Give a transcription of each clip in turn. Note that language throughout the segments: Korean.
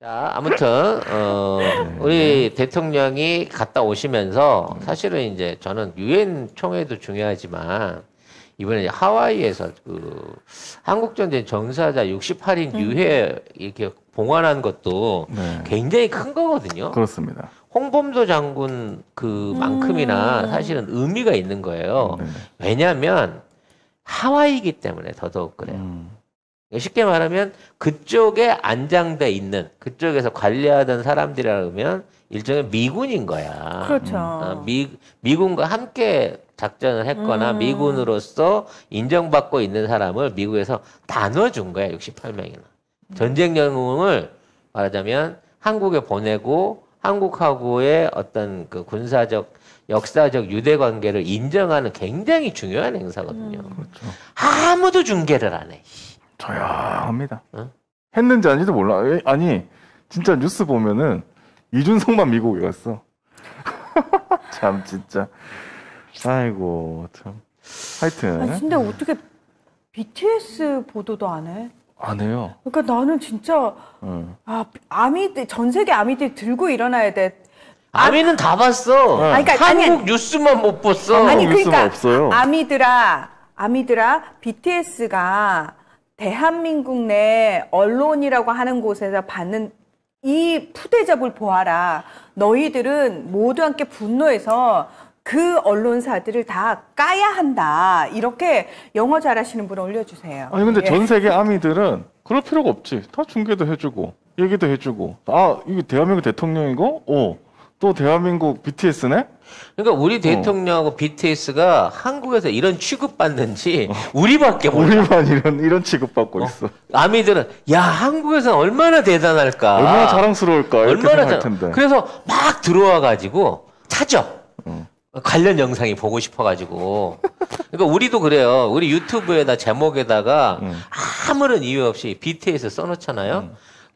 자, 아무튼 우리 대통령이 갔다 오시면서 사실은 이제 저는 유엔 총회도 중요하지만 이번에 하와이에서 그 한국전쟁 전사자 68인 유해 이렇게 봉환한 것도 굉장히 큰 거거든요. 그렇습니다. 홍범도 장군 그만큼이나 사실은 의미가 있는 거예요. 왜냐하면 하와이이기 때문에 더더욱 그래요. 쉽게 말하면 그쪽에 안장돼 있는 그쪽에서 관리하던 사람들이라면 일종의 미군인 거야. 그렇죠. 미군과 함께 작전을 했거나 미군으로서 인정받고 있는 사람을 미국에서 나눠준 거야. 68명이나. 전쟁 영웅을 말하자면 한국에 보내고 한국하고의 어떤 그 군사적 역사적 유대 관계를 인정하는 굉장히 중요한 행사거든요. 그렇죠. 아무도 중계를 안 해. 조용합니다. 응? 했는지 아닌지도 몰라. 아니 진짜 뉴스 보면은 이준석만 미국에 갔어. 참 진짜. 아이고 참. 하여튼. 아니, 근데 어떻게 BTS 보도도 안 해? 안 해요. 그러니까 나는 진짜 아미들 전 세계 아미들 들고 일어나야 돼. 아미는 다 봤어. 아니, 그러니까, 한국 뉴스만 못 봤어. 아니 뉴스만 그러니까 없어요. 아미들아 BTS가 대한민국 내 언론이라고 하는 곳에서 받는 이 푸대접을 보아라. 너희들은 모두 함께 분노해서 그 언론사들을 다 까야 한다. 이렇게 영어 잘하시는 분 올려주세요. 아니 근데 예. 전 세계 아미들은 그럴 필요가 없지. 다 중계도 해주고 얘기도 해주고. 아 이게 대한민국 대통령이고, 또 대한민국 BTS네. 그러니까 우리 대통령하고 BTS가 한국에서 이런 취급받는지 우리밖에 몰라. 우리만 이런 취급받고 있어. 아미들은 야 한국에서는 얼마나 대단할까. 얼마나 자랑스러울까 이렇게 생각할 텐데. 그래서 막 들어와 가지고 찾아. 관련 영상이 보고 싶어가지고. 그러니까 우리도 그래요. 우리 유튜브에다 제목에다가 아무런 이유 없이 BTS 써놓잖아요.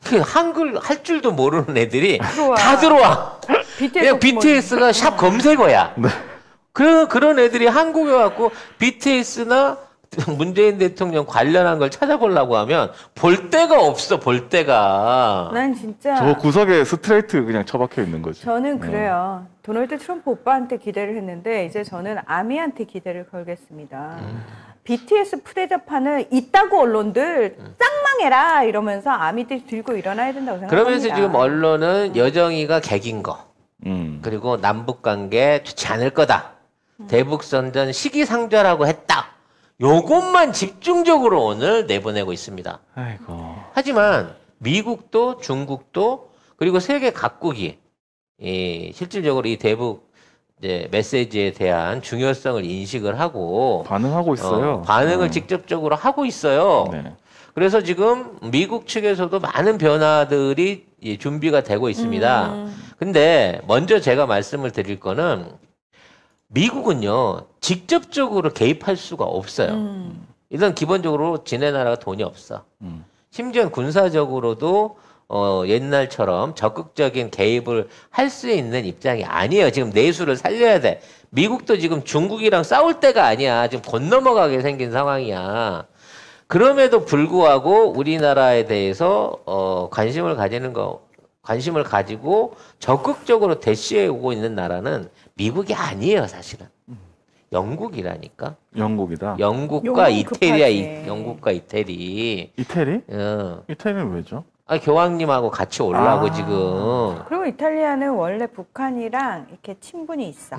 그 한글 할 줄도 모르는 애들이 다 들어와. 그냥 BTS가 샵 검색어야. 네. 그런 애들이 한국에 와갖고 BTS나 문재인 대통령 관련한 걸 찾아보려고 하면 볼 데가 없어, 볼 데가. 난 진짜 저 구석에 스트레이트 그냥 처박혀 있는 거지. 저는 그래요. 도널드 트럼프 오빠한테 기대를 했는데 이제 저는 아미한테 기대를 걸겠습니다. BTS 푸대접하는 이따구 언론들 짱망해라 이러면서 아미들이 들고 일어나야 된다고 생각합니다. 그러면서 지금 언론은 여정이가 개긴 거. 그리고 남북관계 좋지 않을 거다. 대북선전 시기상조라고 했다. 요것만 집중적으로 오늘 내보내고 있습니다. 아이고. 하지만 미국도 중국도 그리고 세계 각국이 실질적으로 이 대북 이제 메시지에 대한 중요성을 인식을 하고 반응하고 있어요. 반응을 직접적으로 하고 있어요. 네. 그래서 지금 미국 측에서도 많은 변화들이 준비가 되고 있습니다. 근데 먼저 제가 말씀을 드릴 거는 미국은요, 직접적으로 개입할 수가 없어요. 일단 기본적으로 지네 나라가 돈이 없어. 심지어 군사적으로도 옛날처럼 적극적인 개입을 할 수 있는 입장이 아니에요. 지금 내수를 살려야 돼. 미국도 지금 중국이랑 싸울 때가 아니야. 지금 곧 넘어가게 생긴 상황이야. 그럼에도 불구하고 우리나라에 대해서 관심을 가지고 적극적으로 대시해 오고 있는 나라는 미국이 아니에요, 사실은. 영국이라니까. 영국이다. 영국과 이태리야, 급하지. 영국과 이태리. 이태리? 이태리는 왜죠? 교황님하고 같이 오려고 지금. 그리고 이탈리아는 원래 북한이랑 이렇게 친분이 있어.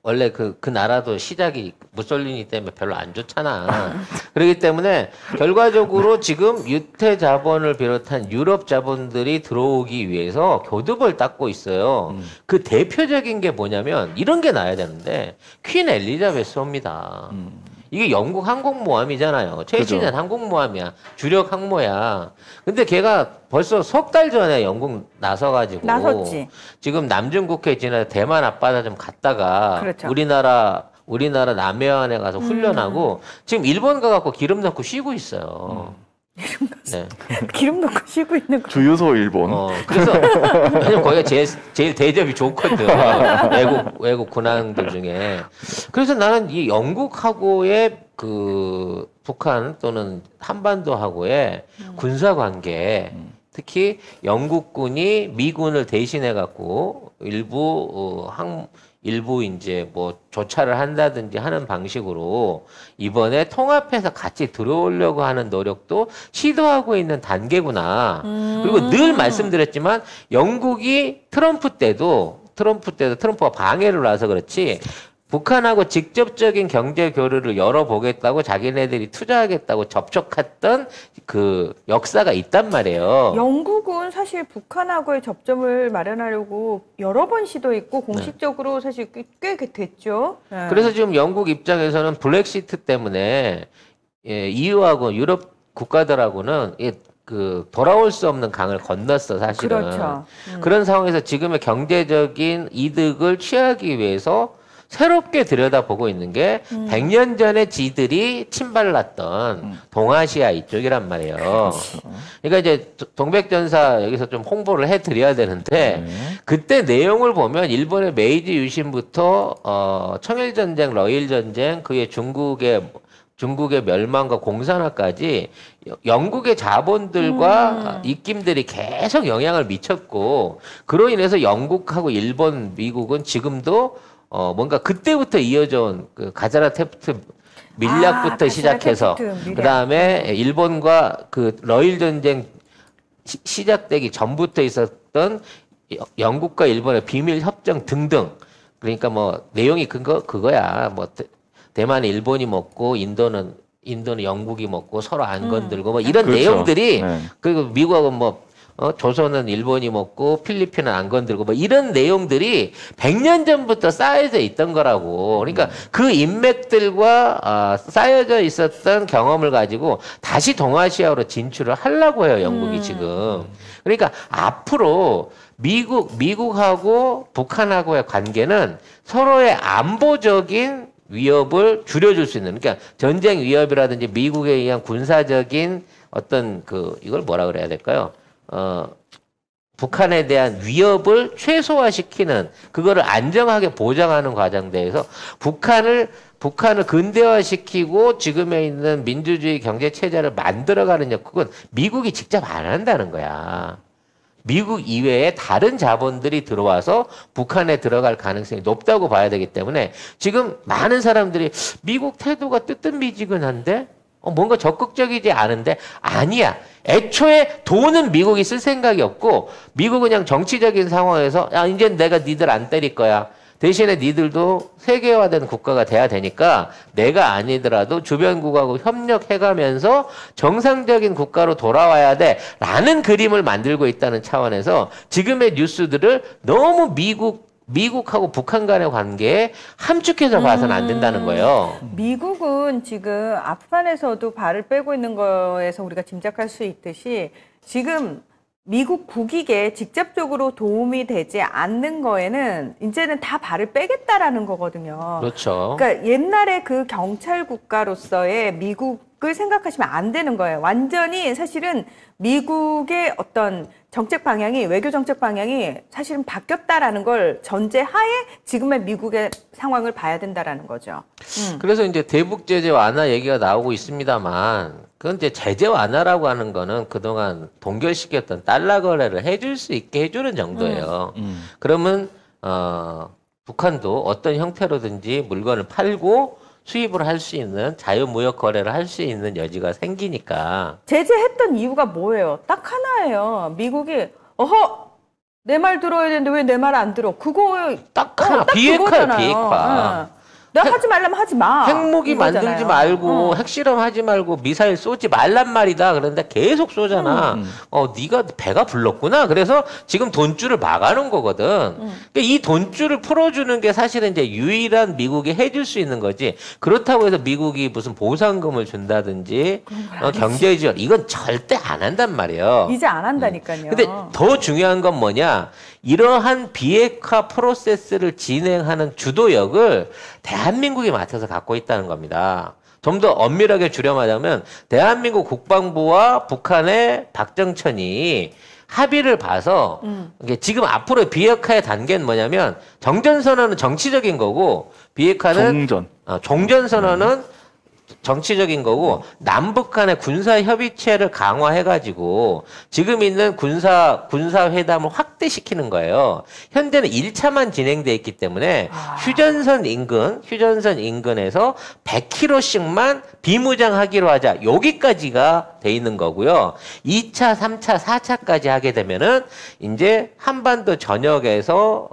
원래 그 나라도 시작이 무솔리니 때문에 별로 안 좋잖아. 그렇기 때문에 결과적으로 지금 유태 자본을 비롯한 유럽 자본들이 들어오기 위해서 교두보를 닦고 있어요. 그 대표적인 게 뭐냐면 이런 게 나야 되는데 퀸 엘리자베스호입니다. 이게 영국 항공모함이잖아요. 최신의 항공모함이야. 주력 항모야. 근데 걔가 벌써 석 달 전에 영국 나서가지고 나섰지. 지금 남중국해 지나서 대만 앞바다 좀 갔다가 그렇죠. 우리나라 남해안에 가서 훈련하고 지금 일본 가갖고 기름 넣고 쉬고 있어요. 네. 기름 넣고 쉬고 있는 거. 주유소 일본. 그래서 왜냐면 거기가 제일 대접이 좋거든. 외국 군함들 중에. 그래서 나는 이 영국하고의 그 북한 또는 한반도하고의 군사 관계 특히 영국군이 미군을 대신해 갖고 일부 이제 뭐 조차를 한다든지 하는 방식으로 이번에 통합해서 같이 들어오려고 하는 노력도 시도하고 있는 단계구나. 그리고 늘 말씀드렸지만 영국이 트럼프가 방해를 놔서 그렇지 북한하고 직접적인 경제 교류를 열어보겠다고 자기네들이 투자하겠다고 접촉했던 그 역사가 있단 말이에요. 영국은 사실 북한하고의 접점을 마련하려고 여러 번 시도했고 공식적으로 사실 꽤 됐죠. 네. 그래서 지금 영국 입장에서는 브렉시트 때문에 EU하고 유럽 국가들하고는 돌아올 수 없는 강을 건넜어, 사실은. 그렇죠. 그런 상황에서 지금의 경제적인 이득을 취하기 위해서 새롭게 들여다보고 있는 게 100년 전에 지들이 침발랐던 동아시아 이쪽이란 말이에요. 그러니까 이제 동백전사 여기서 좀 홍보를 해드려야 되는데 그때 내용을 보면 일본의 메이지 유신부터 청일전쟁, 러일전쟁, 그의 중국의 멸망과 공산화까지 영국의 자본들과 입김들이 계속 영향을 미쳤고 그로 인해서 영국하고 일본, 미국은 지금도 뭔가 그때부터 이어져 온 그 가자라 테프트 밀약부터 시작해서 그다음에 일본과 그 러일 전쟁 시작되기 전부터 있었던 영국과 일본의 비밀 협정 등등. 그러니까 뭐 내용이 그거야. 뭐 대만은 일본이 먹고 인도는 영국이 먹고 서로 안 건들고 뭐 이런 그렇죠. 내용들이 네. 그리고 미국하고 뭐 조선은 일본이 먹고 필리핀은 안 건들고 뭐 이런 내용들이 100년 전부터 쌓여져 있던 거라고. 그러니까 그 인맥들과 쌓여져 있었던 경험을 가지고 다시 동아시아로 진출을 하려고 해요, 영국이 지금. 그러니까 앞으로 미국하고 북한하고의 관계는 서로의 안보적인 위협을 줄여줄 수 있는, 그러니까 전쟁 위협이라든지 미국에 의한 군사적인 어떤 이걸 뭐라 그래야 될까요? 북한에 대한 위협을 최소화시키는 그거를 안정하게 보장하는 과정대에서 북한을 근대화시키고 지금에 있는 민주주의 경제 체제를 만들어가는 역할은 미국이 직접 안 한다는 거야. 미국 이외에 다른 자본들이 들어와서 북한에 들어갈 가능성이 높다고 봐야 되기 때문에 지금 많은 사람들이 미국 태도가 뜨뜻미지근한데 뭔가 적극적이지 않은데 아니야. 애초에 돈은 미국이 쓸 생각이 없고 미국은 그냥 정치적인 상황에서 이제 내가 니들 안 때릴 거야. 대신에 니들도 세계화된 국가가 돼야 되니까 내가 아니더라도 주변국하고 협력해가면서 정상적인 국가로 돌아와야 돼 라는 그림을 만들고 있다는 차원에서 지금의 뉴스들을 너무 미국하고 북한 간의 관계에 함축해서 봐서는 안 된다는 거예요. 미국은 지금 아프간에서도 발을 빼고 있는 거에서 우리가 짐작할 수 있듯이 지금 미국 국익에 직접적으로 도움이 되지 않는 거에는 이제는 다 발을 빼겠다라는 거거든요. 그렇죠. 그러니까 옛날에 그 경찰 국가로서의 미국을 생각하시면 안 되는 거예요. 완전히 사실은 미국의 어떤 정책 방향이, 외교 정책 방향이 사실은 바뀌었다라는 걸 전제하에 지금의 미국의 상황을 봐야 된다라는 거죠. 그래서 이제 대북 제재 완화 얘기가 나오고 있습니다만 그건 이제 제재 완화라고 하는 거는 그동안 동결시켰던 달러 거래를 해줄 수 있게 해주는 정도예요. 그러면 북한도 어떤 형태로든지 물건을 팔고 수입을 할 수 있는 자유무역 거래를 할 수 있는 여지가 생기니까. 제재했던 이유가 뭐예요? 딱 하나예요. 미국이 내 말 들어야 되는데 왜 내 말 안 들어? 그거 딱 하나 비핵화야, 비핵화. 내가 하지 말라면 하지 마. 핵무기 이거잖아요. 만들지 말고 핵실험하지 말고 미사일 쏘지 말란 말이다. 그런데 계속 쏘잖아. 네가 배가 불렀구나. 그래서 지금 돈줄을 막아놓은 거거든. 그러니까 이 돈줄을 풀어주는 게 사실은 이제 유일한 미국이 해줄 수 있는 거지. 그렇다고 해서 미국이 무슨 보상금을 준다든지 경제 지원 이건 절대 안 한단 말이에요. 이제 안 한다니까요. 근데 더 중요한 건 뭐냐? 이러한 비핵화 프로세스를 진행하는 주도력을 대한민국이 맡아서 갖고 있다는 겁니다. 좀 더 엄밀하게 줄여말하면 대한민국 국방부와 북한의 박정천이 합의를 봐서 이게 지금 앞으로 비핵화의 단계는 뭐냐면 정전선언은 정치적인 거고 비핵화는 종전선언은 정치적인 거고 남북 간의 군사 협의체를 강화해가지고 지금 있는 군사 회담을 확대시키는 거예요. 현재는 1차만 진행돼 있기 때문에 휴전선 인근에서 100km씩만 비무장하기로 하자. 여기까지가 돼 있는 거고요. 2차, 3차, 4차까지 하게 되면은 이제 한반도 전역에서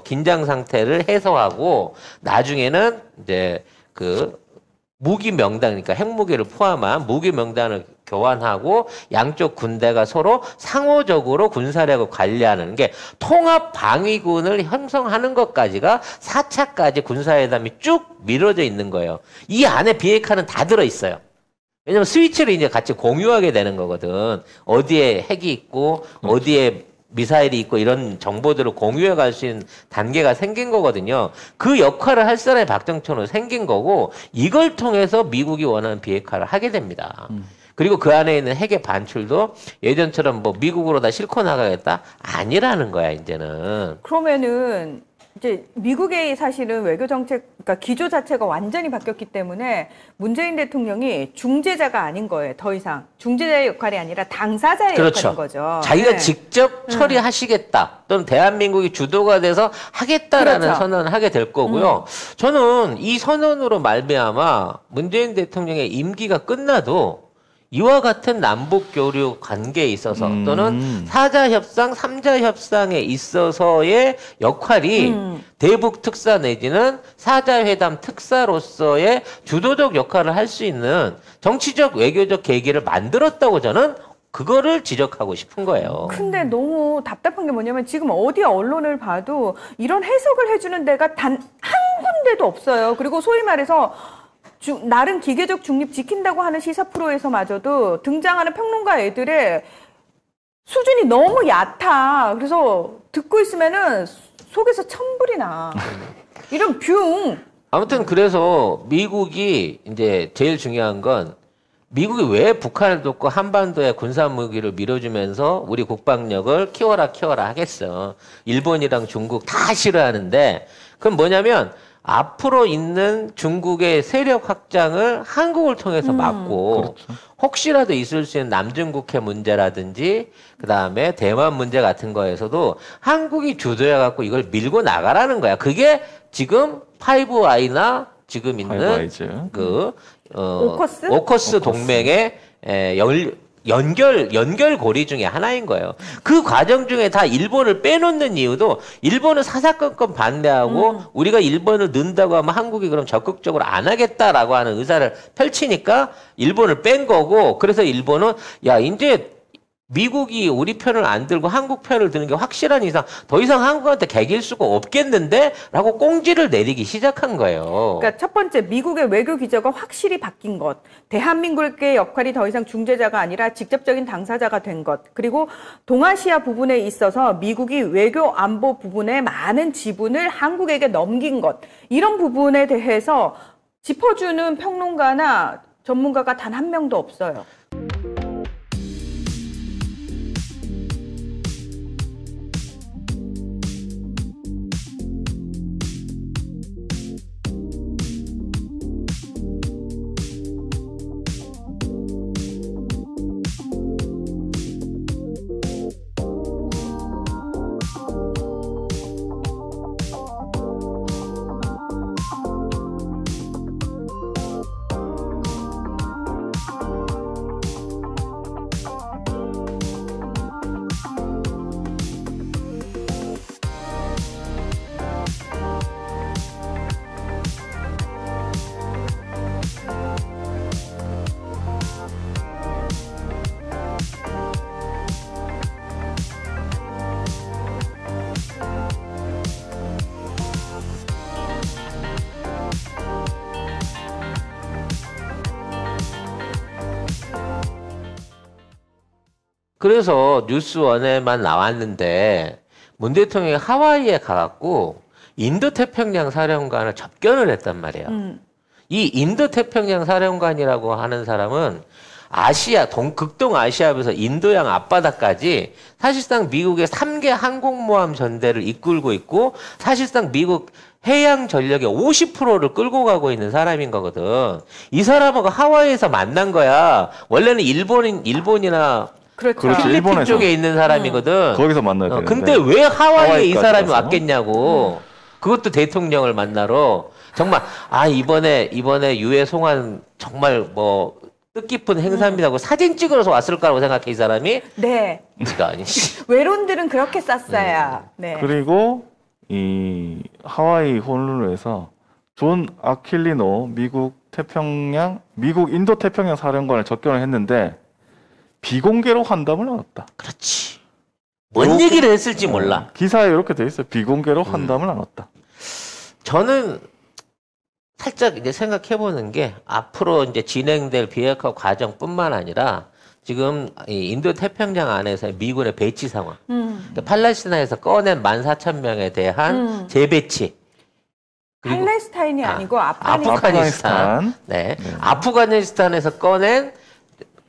긴장 상태를 해소하고 나중에는 이제 그 무기 명단, 그러니까 핵무기를 포함한 무기 명단을 교환하고 양쪽 군대가 서로 상호적으로 군사력을 관리하는 게 통합 방위군을 형성하는 것까지가 4차까지 군사회담이 쭉 미뤄져 있는 거예요. 이 안에 비핵화는 다 들어있어요. 왜냐면 스위치를 이제 같이 공유하게 되는 거거든. 어디에 핵이 있고, 어디에 미사일이 있고 이런 정보들을 공유해 갈 수 있는 단계가 생긴 거거든요. 그 역할을 할 사람이 박정천으로 생긴 거고 이걸 통해서 미국이 원하는 비핵화를 하게 됩니다. 그리고 그 안에 있는 핵의 반출도 예전처럼 뭐 미국으로 다 싣고 나가겠다? 아니라는 거야, 이제는. 그러면은 이제 미국의 사실은 외교 정책, 그러니까 기조 자체가 완전히 바뀌었기 때문에 문재인 대통령이 중재자가 아닌 거예요. 더 이상 중재자의 역할이 아니라 당사자의 역할인 거죠. 자기가 네. 직접 처리하시겠다 또는 대한민국이 주도가 돼서 하겠다라는 그렇죠. 선언을 하게 될 거고요. 저는 이 선언으로 말미암아 문재인 대통령의 임기가 끝나도 이와 같은 남북 교류 관계에 있어서 또는 4자 협상, 3자 협상에 있어서의 역할이 대북 특사 내지는 4자 회담 특사로서의 주도적 역할을 할 수 있는 정치적 외교적 계기를 만들었다고 저는 그거를 지적하고 싶은 거예요. 근데 너무 답답한 게 뭐냐면 지금 어디 언론을 봐도 이런 해석을 해주는 데가 단 한 군데도 없어요. 그리고 소위 말해서 나름 기계적 중립 지킨다고 하는 시사 프로에서마저도 등장하는 평론가 애들의 수준이 너무 얕아. 그래서 듣고 있으면은 속에서 천불이 나. 이런 뷰. 아무튼 그래서 미국이 이제 제일 중요한 건 미국이 왜 북한을 돕고 한반도에 군사무기를 밀어주면서 우리 국방력을 키워라 하겠어. 일본이랑 중국 다 싫어하는데 그럼 뭐냐면 앞으로 있는 중국의 세력 확장을 한국을 통해서 막고 그렇죠. 혹시라도 있을 수 있는 남중국해 문제라든지 그다음에 대만 문제 같은 거에서도 한국이 주도해갖고 이걸 밀고 나가라는 거야. 그게 지금 5I나 지금 있는 그 오커스 동맹의 연결고리 중에 하나인 거예요. 그 과정 중에 다 일본을 빼놓는 이유도 일본은 사사건건 반대하고 우리가 일본을 넣는다고 하면 한국이 그럼 적극적으로 안 하겠다라고 하는 의사를 펼치니까 일본을 뺀 거고 그래서 일본은 야 이제 미국이 우리 편을 안 들고 한국 편을 드는 게 확실한 이상 더 이상 한국한테 개길 수가 없겠는데? 라고 꽁지를 내리기 시작한 거예요. 그러니까 첫 번째 미국의 외교 기조가 확실히 바뀐 것. 대한민국의 역할이 더 이상 중재자가 아니라 직접적인 당사자가 된 것. 그리고 동아시아 부분에 있어서 미국이 외교 안보 부분에 많은 지분을 한국에게 넘긴 것. 이런 부분에 대해서 짚어주는 평론가나 전문가가 단 한 명도 없어요. 그래서 뉴스원에만 나왔는데 문 대통령이 하와이에 가갖고 인도태평양 사령관을 접견을 했단 말이에요. 이 인도태평양 사령관이라고 하는 사람은 아시아, 극동 아시아에서 인도양 앞바다까지 사실상 미국의 3개 항공모함 전대를 이끌고 있고 사실상 미국 해양 전력의 50%를 끌고 가고 있는 사람인 거거든. 이 사람하고 하와이에서 만난 거야. 원래는 일본이나 그렇죠. 그렇죠. 필리핀 일본에서. 쪽에 있는 사람이거든. 거기서 만나야 되는데. 근데 왜 하와이에 이 하와이까지 사람이 가서? 왔겠냐고. 그것도 대통령을 만나러. 정말 이번에 유해 송환 정말 뭐 뜻깊은 행사입니다고 사진 찍으러서 왔을 거라고 생각해 이 사람이. 네. 그가 아니. 외론들은 그렇게 쌌어야. 네. 그리고 이 하와이 호놀룰루에서 존 아킬리노 미국 인도 태평양 사령관을 접견을 했는데 비공개로 환담을 나눴다. 그렇지. 뭔 얘기를 했을지 몰라. 기사에 이렇게 돼 있어요. 비공개로 환담을 나눴다. 저는 살짝 이제 생각해 보는 게 앞으로 이제 진행될 비핵화 과정뿐만 아니라 지금 이 인도 태평양 안에서 미군의 배치 상황, 그러니까 팔레스타인에서 꺼낸 14,000명에 대한 재배치. 그리고 팔레스타인이 아니고 아프가니스탄. 아프가니스탄. 네. 아프가니스탄에서 꺼낸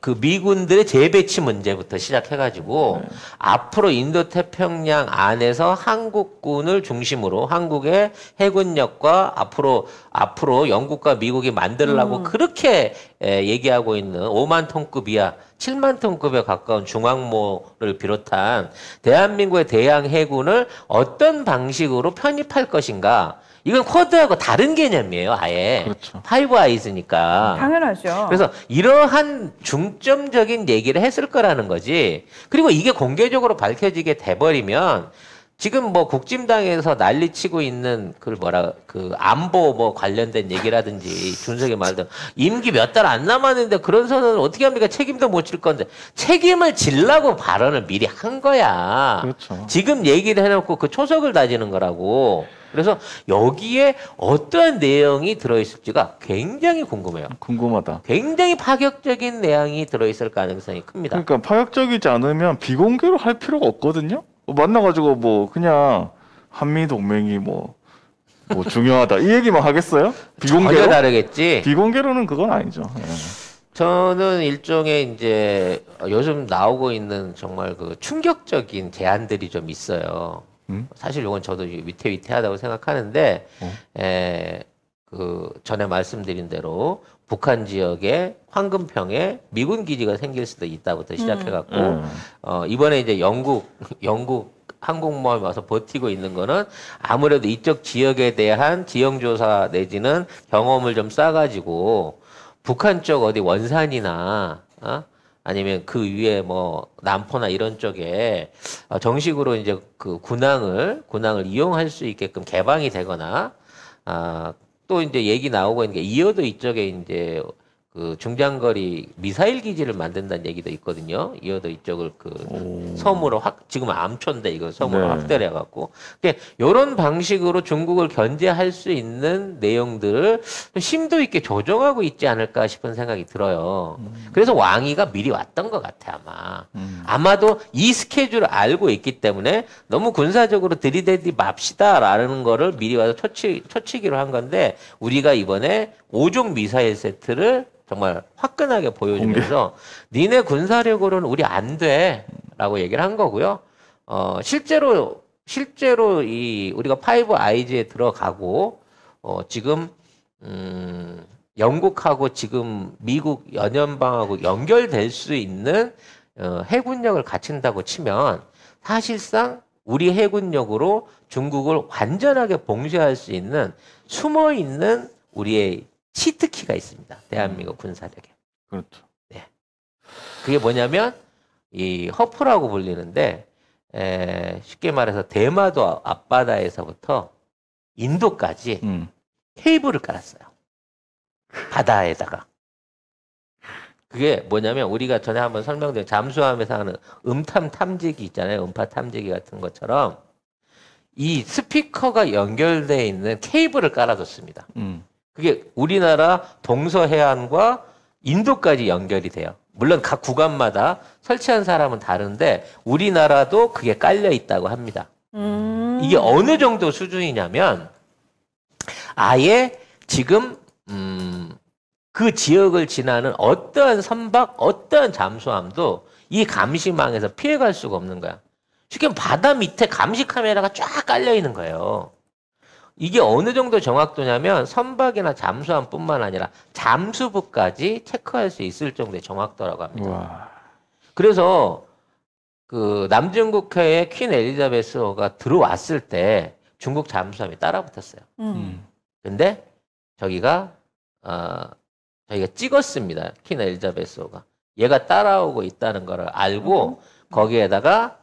그 미군들의 재배치 문제부터 시작해가지고 앞으로 인도 태평양 안에서 한국군을 중심으로 한국의 해군력과 앞으로 영국과 미국이 만들려고 그렇게 얘기하고 있는 5만 톤급 이하 7만 톤급에 가까운 중항모를 비롯한 대한민국의 대양 해군을 어떤 방식으로 편입할 것인가. 이건 쿼드하고 다른 개념이에요, 아예. 그렇죠. 파이브 아이즈니까. 당연하죠. 그래서 이러한 중점적인 얘기를 했을 거라는 거지. 그리고 이게 공개적으로 밝혀지게 돼버리면 지금 뭐 국진당에서 난리치고 있는 그 안보 뭐 관련된 얘기라든지 준석이 말도 임기 몇 달 안 남았는데 그런 선언을 어떻게 합니까? 책임도 못 질 건데 책임을 지려고 발언을 미리 한 거야. 그렇죠. 지금 얘기를 해놓고 그 초석을 다지는 거라고. 그래서 여기에 어떠한 내용이 들어있을지가 굉장히 궁금해요. 궁금하다. 굉장히 파격적인 내용이 들어있을 가능성이 큽니다. 그러니까 파격적이지 않으면 비공개로 할 필요가 없거든요. 만나가지고 뭐 그냥 한미 동맹이 뭐 중요하다 이 얘기만 하겠어요? 전혀 비공개로? 다르겠지. 비공개로는 그건 아니죠. 예. 저는 일종의 이제 요즘 나오고 있는 정말 그 충격적인 제안들이 좀 있어요. 사실 이건 저도 위태위태하다고 생각하는데, 그 전에 말씀드린 대로 북한 지역에 황금평에 미군 기지가 생길 수도 있다부터 시작해갖고, 이번에 이제 영국 항공모함이 와서 버티고 있는 거는 아무래도 이쪽 지역에 대한 지형조사 내지는 경험을 좀 쌓아가지고 북한 쪽 어디 원산이나, 아니면 그 위에 뭐 남포나 이런 쪽에 정식으로 이제 그 군항을 이용할 수 있게끔 개방이 되거나 또 이제 얘기 나오고 있는 게 이어도 이쪽에 이제 그 중장거리 미사일 기지를 만든다는 얘기도 있거든요. 이어도 이쪽을 그 섬으로 지금 암초인데 이거 섬으로 확대를 해갖고. 이런 방식으로 중국을 견제할 수 있는 내용들을 좀 심도 있게 조정하고 있지 않을까 싶은 생각이 들어요. 그래서 왕이가 미리 왔던 것 같아 아마. 아마도 이 스케줄을 알고 있기 때문에 너무 군사적으로 들이대지 맙시다라는 거를 미리 와서 초치기로 한 건데 우리가 이번에 5종 미사일 세트를 정말 화끈하게 보여주면서 니네 군사력으로는 우리 안 돼라고 얘기를 한 거고요. 실제로 우리가 파이브 아이즈에 들어가고 지금 영국하고 지금 미국 연연방하고 연결될 수 있는 해군력을 갖춘다고 치면 사실상 우리 해군력으로 중국을 완전하게 봉쇄할 수 있는 숨어 있는 우리의 치트키가 있습니다. 대한민국 군사력에. 그렇죠. 네. 그게 뭐냐면 이 허프라고 불리는데 쉽게 말해서 대마도 앞바다에서부터 인도까지 케이블을 깔았어요. 바다에다가. 그게 뭐냐면 우리가 전에 한번 설명드린 잠수함에서 하는 음탐 탐지기 있잖아요. 음파 탐지기 같은 것처럼 이 스피커가 연결되어 있는 케이블을 깔아줬습니다. 그게 우리나라 동서해안과 인도까지 연결이 돼요. 물론 각 구간마다 설치한 사람은 다른데 우리나라도 그게 깔려 있다고 합니다. 이게 어느 정도 수준이냐면 아예 지금 그 지역을 지나는 어떠한 선박, 어떠한 잠수함도 이 감시망에서 피해갈 수가 없는 거야. 쉽게 바다 밑에 감시 카메라가 쫙 깔려 있는 거예요. 이게 어느 정도 정확도냐면 선박이나 잠수함뿐만 아니라 잠수부까지 체크할 수 있을 정도의 정확도라고 합니다. 와. 그래서 그 남중국해에 퀸 엘리자베스호가 들어왔을 때 중국 잠수함이 따라붙었어요. 근데 저기가 찍었습니다. 퀸 엘리자베스호가. 얘가 따라오고 있다는 걸 알고 거기에다가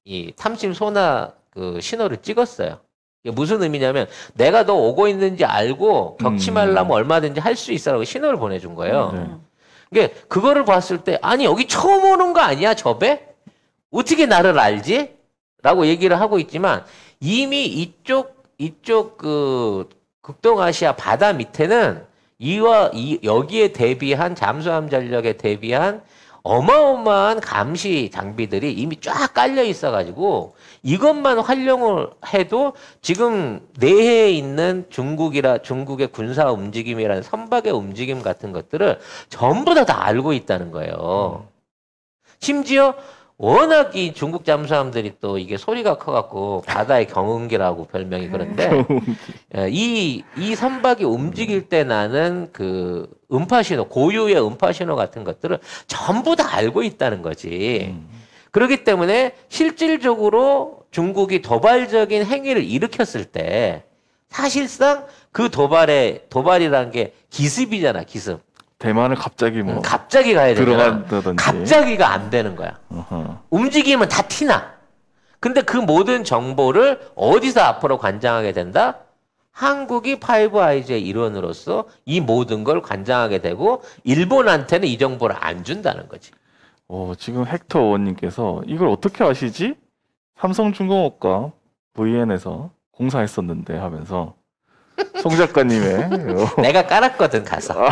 이 탐심 소나 그 신호를 찍었어요. 이게 무슨 의미냐면 내가 너 오고 있는지 알고 격치 말라면 얼마든지 할 수 있어라고 신호를 보내준 거예요. 이게 그거를 봤을 때 아니 여기 처음 오는 거 아니야 저 배? 어떻게 나를 알지? 라고 얘기를 하고 있지만 이미 이쪽 그 극동아시아 바다 밑에는 여기에 대비한 잠수함 전력에 대비한 어마어마한 감시 장비들이 이미 쫙 깔려 있어가지고 이것만 활용을 해도 지금 내해에 있는 중국의 군사 움직임이라는 선박의 움직임 같은 것들을 전부 다 알고 있다는 거예요. 심지어 워낙 이 중국 잠수함들이 또 이게 소리가 커갖고 바다의 경운기라고 별명이 그런데 이 선박이 움직일 때 나는 그 음파신호, 고유의 음파신호 같은 것들을 전부 다 알고 있다는 거지. 그렇기 때문에 실질적으로 중국이 도발적인 행위를 일으켰을 때 사실상 그 도발이라는 게 기습이잖아, 기습. 대만을 갑자기 뭐 갑자기 가야 되잖아. 들어간다든지. 갑자기가 안 되는 거야. 움직이면 다 티나. 근데 그 모든 정보를 어디서 앞으로 관장하게 된다? 한국이 파이브 아이즈의 일원으로서 이 모든 걸 관장하게 되고 일본한테는 이 정보를 안 준다는 거지. 지금 헥터 의원님께서 이걸 어떻게 아시지? 삼성중공업과 VN에서 공사했었는데 하면서 송 작가님의 내가 깔았거든 가서.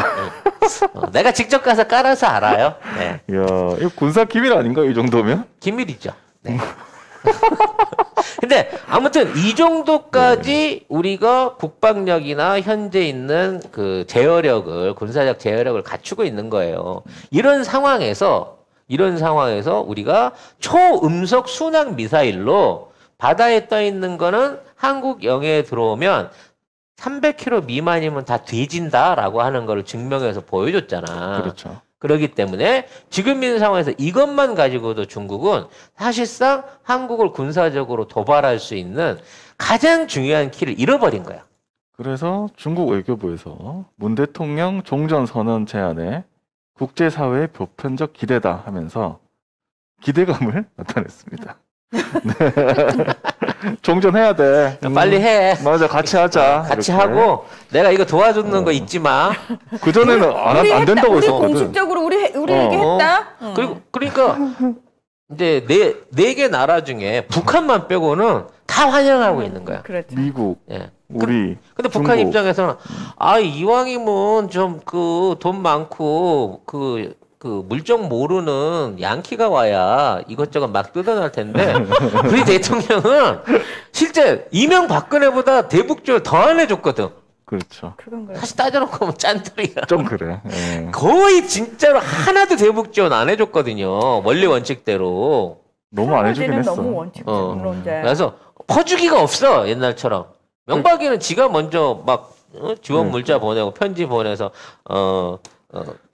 내가 직접 가서 깔아서 알아요. 네. 이야, 이거 군사 기밀 아닌가 이 정도면? 기밀이죠. 네. 근데 아무튼 이 정도까지 우리가 국방력이나 현재 있는 그 제어력을 군사적 제어력을 갖추고 있는 거예요. 이런 상황에서 우리가 초음속 순항 미사일로 바다에 떠 있는 거는 한국 영해에 들어오면 300km 미만이면 다 뒤진다라고 하는 거를 증명해서 보여줬잖아. 그렇죠. 그렇기 때문에 지금 있는 상황에서 이것만 가지고도 중국은 사실상 한국을 군사적으로 도발할 수 있는 가장 중요한 키를 잃어버린 거야. 그래서 중국 외교부에서 문 대통령 종전선언 제안에 국제사회의 보편적 기대다 하면서 기대감을 나타냈습니다. 종전해야 돼. 빨리 해. 맞아, 같이 하자. 같이 이렇게. 하고 내가 이거 도와주는 거 잊지 마. 그 전에는 안 된다고 우리 했었거든. 공식적으로 우리 얘기했다. 그러니까 이제 네 개 나라 중에 북한만 빼고는 다 환영하고 있는 거야. 그렇죠. 미국, 예. 우리. 근데 북한 중국. 입장에서는 이왕이면 좀 그 돈 많고 그 물정 모르는 양키가 와야 이것저것 막 뜯어낼 텐데 우리 대통령은 실제 이명박근혜보다 대북지원 더 안 해줬거든. 그렇죠. 그건가요? 사실 따져놓고 보면 짠돌이야. 좀 그래. 예. 거의 진짜로 하나도 대북지원 안 해줬거든요. 원리 원칙대로. 너무 안 해주긴 했어. 너무 원칙론자야. 그래서 퍼주기가 없어 옛날처럼. 명박이는 지가 먼저 막 지원 문자 보내고 편지 보내서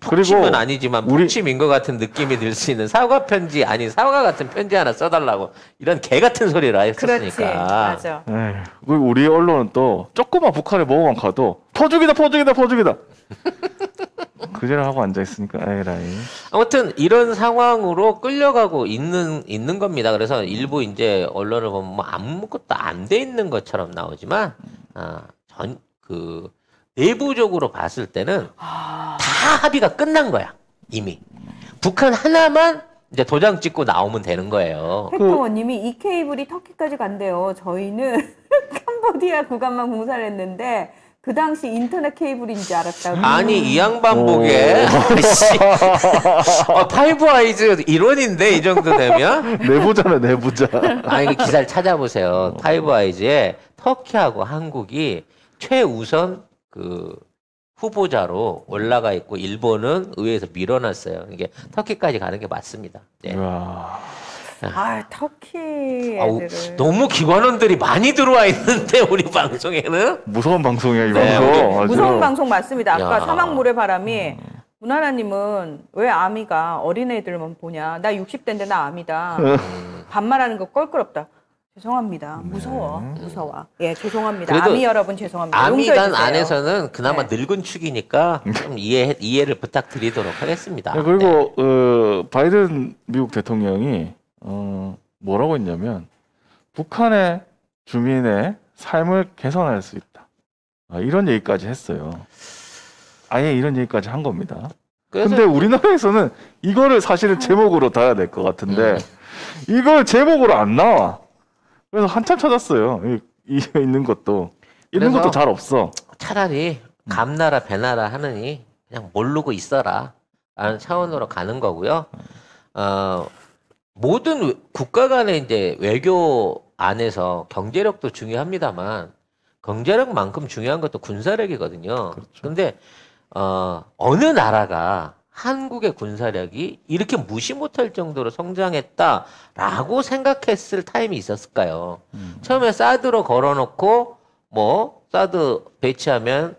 푹침은 아니지만 푹침인 것 같은 느낌이 들 수 있는 사과 편지 아니 사과 같은 편지 하나 써달라고 이런 개 같은 소리를 했었으니까. 그렇지, 맞아. 그리고 우리 언론은 또 조그만 북한에 뭐만 가도 퍼주기다. 그제를 하고 앉아 있으니까 에라이. 아무튼 이런 상황으로 끌려가고 있는 겁니다. 그래서 일부 이제 언론을 보면 뭐 아무것도 안 돼 있는 것처럼 나오지만 내부적으로 봤을 때는 다 합의가 끝난 거야 이미. 북한 하나만 이제 도장 찍고 나오면 되는 거예요. 팩터원님이 이 케이블이 터키까지 간대요. 저희는 캄보디아 구간만 공사를 했는데 그 당시 인터넷 케이블인 줄 알았다고. 아니 이 양반 보게 파이브 아이즈 일원인데 이 정도 되면 내부자네 내부자. 이거 기사를 찾아보세요. 파이브 아이즈에 터키하고 한국이 최우선 그 후보자로 올라가 있고 일본은 의회에서 밀어놨어요. 이게 터키까지 가는 게 맞습니다. 네. 이야. 터키 아우, 애들을. 너무 기관원들이 많이 들어와 있는데 우리 방송에는 무서운 방송이야 이 네, 방송. 아주. 무서운 방송 맞습니다. 아까 야. 사막 모래바람이 문하나님은 왜 아미가 어린애들만 보냐. 나 60대인데 나 아미다. 반말하는 거 껄끄럽다. 죄송합니다. 무서워. 무서워. 예, 죄송합니다. 그래도 아미 여러분 죄송합니다. 아미단 용서해주세요. 안에서는 그나마 네. 늙은 축이니까 좀 이해를 부탁드리도록 하겠습니다. 네, 그리고 바이든 미국 대통령이 뭐라고 했냐면 북한의 주민의 삶을 개선할 수 있다. 이런 얘기까지 했어요. 아예 이런 얘기까지 한 겁니다. 근데 우리나라에서는 이거를 사실은 제목으로 둬야 될 것 같은데 이걸 제목으로 안 나와. 그래서 한참 찾았어요. 이게 있는 것도 그래서 잘 없어. 차라리 감나라 배나라 하느니 그냥 모르고 있어라 라는 차원으로 가는 거고요. 모든 국가 간의 이제 외교 안에서 경제력도 중요합니다만 경제력만큼 중요한 것도 군사력이거든요. 그런데 어느 나라가 한국의 군사력이 이렇게 무시 못할 정도로 성장했다라고 생각했을 타임이 있었을까요? 처음에 사드로 걸어놓고 뭐 사드 배치하면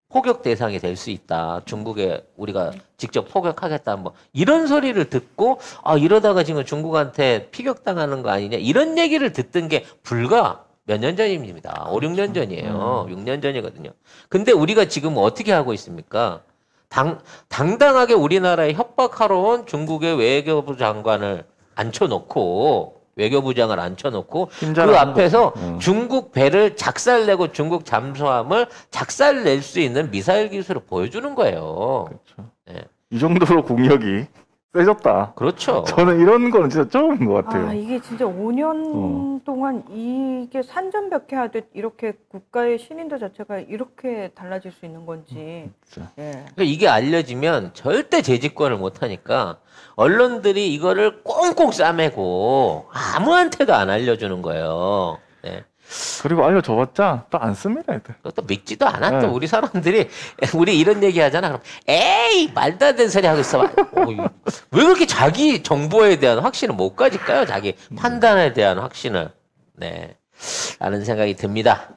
포격 대상이 될 수 있다. 중국에 우리가 직접 포격하겠다. 뭐 이런 소리를 듣고 이러다가 지금 중국한테 피격당하는 거 아니냐. 이런 얘기를 듣던 게 불과 몇 년 전입니다. 5, 6년 전이에요. 6년 전이거든요. 근데 우리가 지금 어떻게 하고 있습니까? 당당하게 우리나라에 협박하러 온 중국의 외교부 장관을 앉혀놓고 외교부장을 앉혀놓고 그 앞에서 중국 배를 작살내고 중국 잠수함을 작살낼 수 있는 미사일 기술을 보여주는 거예요. 그렇죠. 네. 이 정도로 국력이 세졌다. 그렇죠. 저는 이런 거는 진짜 처음인 것 같아요. 이게 진짜 5년 동안 이게 산전벽해하듯 이렇게 국가의 신인도 자체가 이렇게 달라질 수 있는 건지. 예. 그러니까 이게 알려지면 절대 재집권을 못하니까 언론들이 이거를 꽁꽁 싸매고 아무한테도 안 알려주는 거예요. 네. 그리고 알려줘봤자 또 안 씁니다, 애들. 또 믿지도 않아. 네. 또 우리 사람들이 우리 이런 얘기 하잖아. 그럼 에이 말도 안 되는 소리 하고 있어. 왜 그렇게 자기 정보에 대한 확신을 못 가질까요? 자기 판단에 대한 확신을. 네. 라는 생각이 듭니다.